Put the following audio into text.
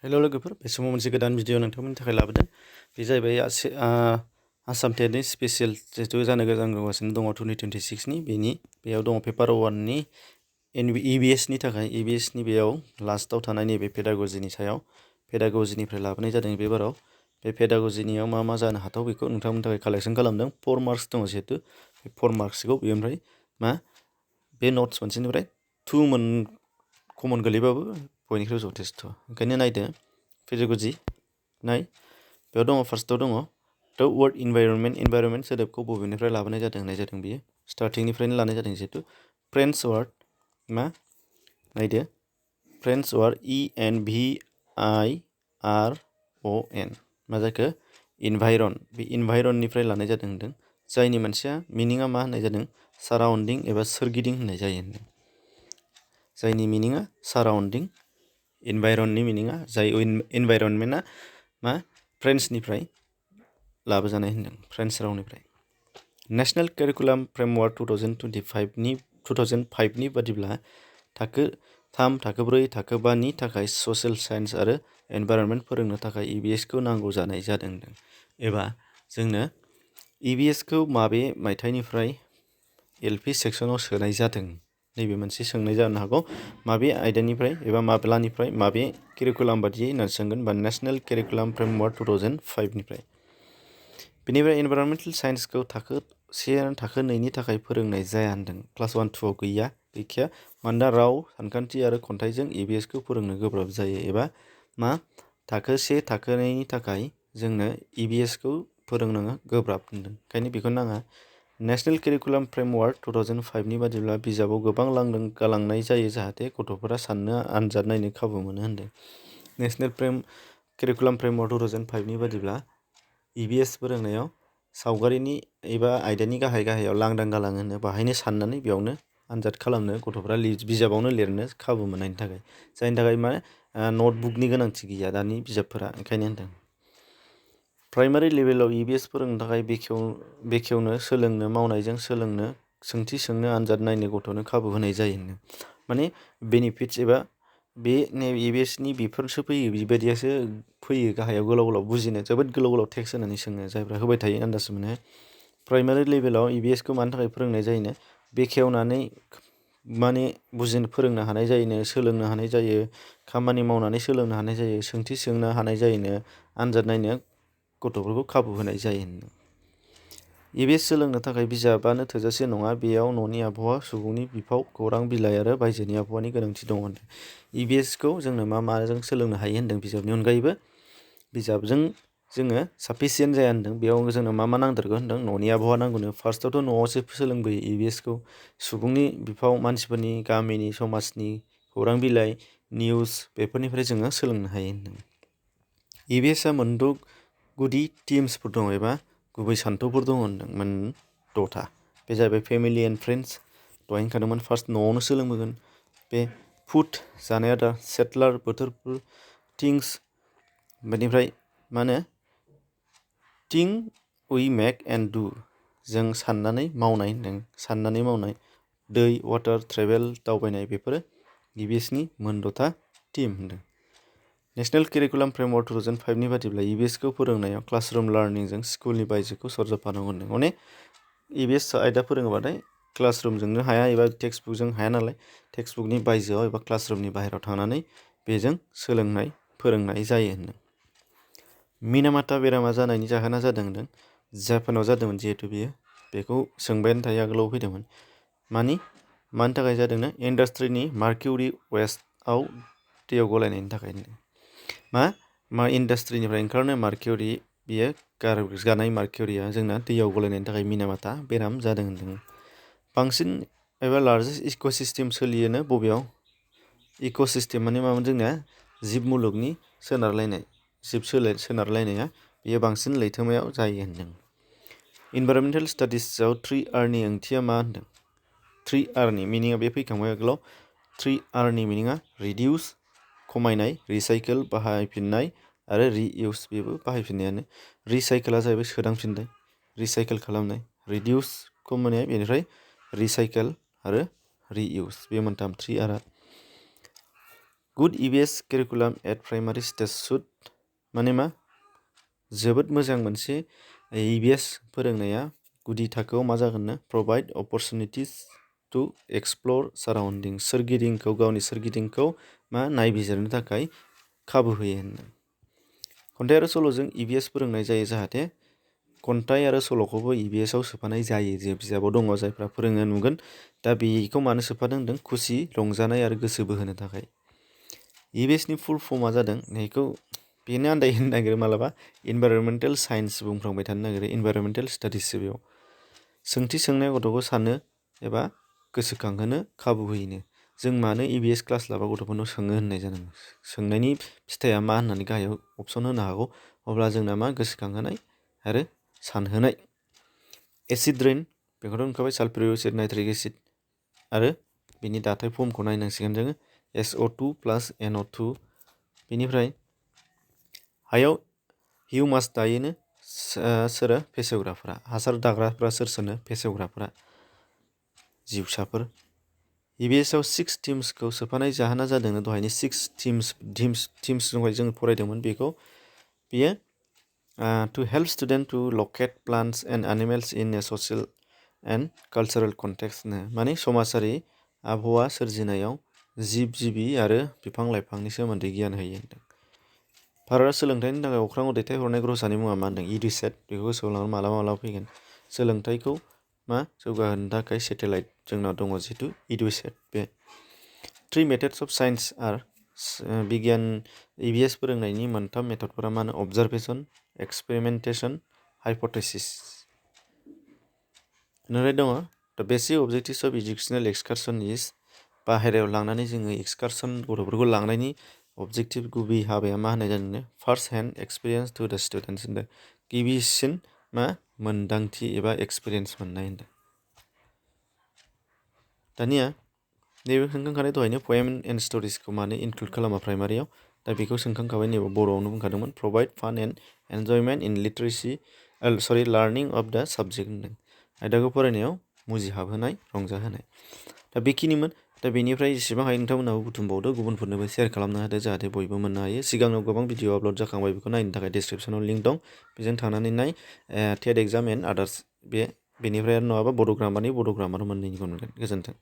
हेल' लोगोफोर, बे समाव मोनसे गोदान भिडिअ नोंथांमोननि थाखाय लाबोदों। बे जाहैबाय आसाम टेटनि स्पेसियेल जिहेथु जानो गोजांगासिनो दङ 2026नि बेयाव दङ पेपार 1नि EVSनि थाखाय EVSनि बेयाव लास्टआव थानाय नैबे पेडागजिनि सायाव पेडागजिनिफ्राय लाबोनाय जादों बे बाराव। बे पेडागजिनियाव मा जानो हाथाव बेखौ नोंथांमोननि थाखाय कालेक्सन खालामदों। 4 मार्क्स दङ जिहेतु बे 4 मार्क्सखौ बेनिफ्राय बे नट्स मोनसेनिफ्राय 2 कमन गोलैबाबो बयनिख्रुइ जथेस्थ'। ओंखायनो नायदो पेडागजि बेयाव दङ फार्स्टआव दङ द वर्ड इनभाइरनमेन्ट सोदोबखौ बबेनिफ्राय लाबोनाय जादों होननाय जादों बियो स्टार्टिंनिफ्रायनो लानाय जादों जिहेतु फ्रेन्स वार्ड नायदो फ्रेन्स वार्ड ENVIRON मा जाखो इनभाइरन। बे इनभाइरननिफ्राय लानाय जादों होनदों जायनि मोनसेया मिनिङा मा होननाय जादों साराउन्डिं एबा सोरगिदिं होननाय जायो होनदों। जायनि मिनिङा साराउन्डिं इनभाइरननि मिनिङा जाय इनभाइरनमेन्टआ फ्रेन्सनिफ्राय लाबोजानाय होनदों फ्रेन्स रावनिफ्राय। नेशनेल कारिकुलाम फ्रेमवर्क 2005नि बादिब्ला थाखो 3, थाखो 4, थाखो 5नि थाखाय ससियेल साइन्स आरो एनभाइरनमेन्ट फोरोंनो थाखाय EVSखौ नांगौ जानाय जादों एबा जोंनो EVSखौ माबे मायथाइनिफ्राय LP सेक्सनाव सोनाय जादों नैबे मोनसे सोंनाय जानो हागौ। माबे आयदानिफ्राय एबा माब्लानिफ्राय माबे कारिकुलाम बादियै होननानै सोंगोन बा नेशनेल कारिकुलाम फ्रेमवर्क 2005निफ्राय। बेनिफ्राय एनभाइरनमेन्टेल साइन्सखौ थाखो 1 आरो थाखो 2नि थाखाय फोरोंनाय जाया होनदों। क्लास 1, 2आव गैखाया मानोना राव सानखान्थि आरो खन्थाइजों EVSखौ फोरोंनो गोब्राब जायो एबा थाखो 1, थाखो 2नि थाखाय जोंनो EVSखौ फोरोंनो गोब्राब होनदों। ओंखायनो बेखौ नाङा। नेशनेल कारिकुलाम फ्रेमवर्क 2005नि बादिब्ला बिजाबाव गोबां गालांनाय जायो जाहाथे गथ'फोरा साननो आनजाद नायनो खाबु मोनो होनदों। नेशनेल कारिकुलाम फ्रेमवर्क 2005नि बादिब्ला EVS फोरोंनायाव सावगारिनि एबा आयदानि गाहायाव लांदां गालाङो बाहायनो साननानै बेयावनो आनजाद खालामनो गथ'फोरा बिजाबावनो लिरनो खाबु मोननायनि थाखाय जायनि थाखाय नटबुकनि गोनांथि गैया दानि बिजाबफोरा ओंखायनो होनदों। प्राइमारि लेभेलाव EVS फोरोंनो थाखाय बेखेवनो सोलोंनो मावनायजों सोलोंनो सोंथि सोंनो आनजाद नायनो गथ'नो खाबु होनाय जायो होनदों। बेनिफिट्स एबा बे EVSनि बेफोरसो फैयो बेबायदियासो फैयो गाहायाव गोलाव बुजिनो जोबोद गोलाव टेक्स्ट होनानै सोङो जायफ्रा होबाय थायो आन्दाज मोनो। प्राइमारि लेभेलाव EVSखौ मानि थाखाय फोरोंनाय जायोनो बेखेवनानै फोरोंनो हानाय जायोनो सोलोंनो हानाय जायो खामानि मावनानै सोलोंनो हानाय जायो सोंथि सोंनो हानाय जायोनो आनजाद नायनो गथ'फोरखौ खाबु होनाय जायो। EVS सोलोंनो थाखाय बिजाबानो थोजासे नङा बेयाव न'नि आबहावा सुबुंनि बिफाव खौरां बिलाइ आरो बायजोनि आबहावानि गोनांथि दङ होनदों। EVSखौ जोंनो माजों सोलोंनो हायो होनदों बिजाबनि अनगायैबो बिजाबजों जोङो साफिसियेन्ट जाया होनदों। बेयाव जोंनो मा नांदेरगौ होनदों न'नि आबहावा नांगौनो। फार्स्टआवथ' न'आवसो सोलोंबोयो EVSखौ सुबुंनि बिफाव मानसिफोरनि गामिनि समाजनि खौरां बिलाइ निउस बेफोरनिफ्राय जोङो सोलोंनो हायो होनदों। EVSआ मोनद' गुदि टिम्सफोर दङ एबा गुबै सान्थौफोर दङ होनदों 6था। बे जाहैबाय फेमिलि एन्ड फ्रेन्ड्स दहाय होनखादोंमोन फार्स्ट न'आवनो सोलोंबोगोन। बे फुड जानाय आदार सेटलार बोथोरफोर थिंग्स बेनिफ्राय think we make and do जों साननानै मावनाय होनदों साननानै मावनाय दै वाटार ट्रेभेल दावबायनाय बेफोरो EVSनि मोनद'था टिम होनदों। नेशनेल कारिकुलाम फ्रेमवर्क 2005नि बादिब्ला EVSखौ फोरोंनायाव क्लासरुम लार्निंजों स्कुलनि बायजोखौ सरजाबफानांगौ होनदों। EVS आयदा फोरोङोबाथाय क्लासरुमजोंनो हाया एबा टेक्स्ट बुकजों हाया नालाय टेक्स्ट बुकनि बायजोआव एबा क्लासरुमनि बाहेरायाव थांनानै बेजों सोलोंनाय फोरोंनाय जायो होनदों। मिनामाता बेरामा जानायनि जाहोना जादों जापानाव जादोंमोन जिहेतु बेखौ सोंबायानो थायो आगोलाव फैदोंमोन। मानि थाखाय जादोंनो इन्डास्ट्रिनि मार्किउरि वेस्टआव दैयाव गलायनायनि थाखाय इन्डास्ट्रिनिफ्राय ओंखारनाय मार्किउरि बियो गारजानाय मार्किउरिया जोंना दैयाव गलायनायनि थाखाय मिनामाता बेराम जादों होनदों। बांसिन एबा लार्जेस्ट इक'सिस्टेम सोलियोनो बबेयाव इक'सिस्टेम मामोन जोंना जिब मुलुगनि सोनारलायनाया बेयो बांसिन लैथोमायाव जायो होनदों। इनभाइरनमेन्टेल स्टाडिसआव 3Rनि ओंथिया मा होनदों 3Rनि मिनिङा बे फैखांबाय आगोलाव 3Rनि मिनिङा रिडिउस खमायनाय रिसाइकेल बाहायफिननाय आरो रिइउस बेबो बाहायफिननायानो। रिसाइकेला जाहैबाय सोदांफिननाय रिसाइकेल खालामनाय रिडिउस खमायनाय बेनिफ्राय रिसाइकेल आरो रिइउस बे मोनथाम 3Rआ। Good EVS curriculum at primary stage should माने मा जोबोद मोजां मोनसे EVS फोरोंनाया गुदि थाखोआव मा जागोननो प्रभाइड अपरचुनिटिस टु एक्सप्लर साराउन्डिं सोरगिदिंखौ गावनि सोरगिदिंखौ मा नायबिजिरनो थाखाय खाबु होयो होनदों। खन्थाइ आरो सल'जों EVS फोरोंनाय जायो जाहाथे खन्थाइ आरो सल'खौबो EVS आव सोफानाय जायो जे बिजाबाव दङ जायफ्रा फोरोंनो नुगोन दा बेखौ मानो सोफादों होनदों खुसि रंजानाय आरो गोसो बोहोनो थाखाय। EVS नि फुल फर्मआ जादों बेखौ बेनो आन्दायहोनो नागिरो मालाबा इनभाइरनमेन्टेल साइन्स बुंफ्रांबाय थानो नागिरो इनभाइरनमेन्टेल स्टाडिससो बेयाव सोंथि सोंनाय गथ'खौ साननो एबा गोसोखांहोनो खाबु होयोनो। जों मानो EVS क्लास लाबा गथ'फोरनाव सोङो होननाय जादों सोंनायनि फिथाइया मा होननानै गाहायाव अपसन होनो हागौ अब्ला जोंना मा गोसोखांहोनाय आरो सानहोनाय। एसिड रेन बेखौथ' होनखाबाय सालफ्युरिक एसिड नाइट्रिक एसिड आरो बिनि दाथाय फर्मखौ नायनांसिगोन जोङो SO2 + NO2 बेनिफ्राय हायाव हिउमास दायोनो सोरो फेसेवग्राफोरा हासार दाग्राफोरा सोरनो फेसेवग्राफोरा जिउसाफोर। EVS आव 6 थिम्सखौ सोफानाय जाहोना जादों दहायनि 6 थिम्स दहाय जों फरायदोंमोन बेखौ बेयो to help student to locate plants and animals in a social and cultural context माने समाजारि आबहावा सोरजिनायाव जिब जिबि आरो बिफां लाइफांनि सोमोन्दै गियान होयो होनदों। भारतआ सोलोंथाइनि थाखाय अख्राङाव दैथायहरनाय ग्रहसानि मुङा मा होनदों EDUSAT बेखौ गोसोआव लानानै मालाबा फैगोन सोलोंथाइखौ मा जौगाहोनो थाखाय सेटेलाइट जोंनाव दङ जिहेतु EDUSAT बे 3 मेथड्स अफ साइन्स आर बिगियान EVS फोरोंनायनि 3 मेथडफोरा मा होनो अबजारभेसन एक्सपेरिमेन्टेसन हाइपथेसिस ओमफ्राय दङ द बेसिक अबजेक्टिभ्स अफ एजुकेसनेल एक्सकारसन इज बाहेरायाव लांनानै जोङो एक्सकारसन गथ'फोरखौ लांनायनि अबजेक्टिभ गुबै हाबाया मा होननाय जादों फार्स्ट हेन्ड एक्सपिरियेन्स टु द स्टुडेन्टस होनदों गिबिसिन मा मोन्दांथि एबा एक्सपिरियेन्स मोननाय होनदों। दानिया नैबे सोंखांखानाय दहायनो पएम एन्ड स्ट'रिसखौ मानो इनक्लुड खालामा प्राइमारियाव दा बेखौ सोंखांखाबाय नैबे बर'आवनो बुंखादोंमोन प्रभाइड फान and enjoyment in learning of द साबजेक्ट होनदों आयदाखौ फरायनायाव मुजिहाबहोनाय रंजाहोनाय। दा बेखिनिमोन दा बेनिफ्राय जेसेबां हायो नोंथांमोनहाबो बुथुमबावदो गुबुनफोरनोबो शेयार खालामनो होदो जाहाथे बयबो मोननो हायो सिगाङाव गोबां भिडिअ आपल'ड जाखांबाय बेखौ नायनो थाखाय डिसक्रिपसनाव लिंक दं बेजों थांनानै नाय टेट एग्जाम एन्ड आदार्स बेनिफ्राय आरो नङाबा बड' ग्रामार मोननैनिखौ मोनगोन। गोजोन्थों।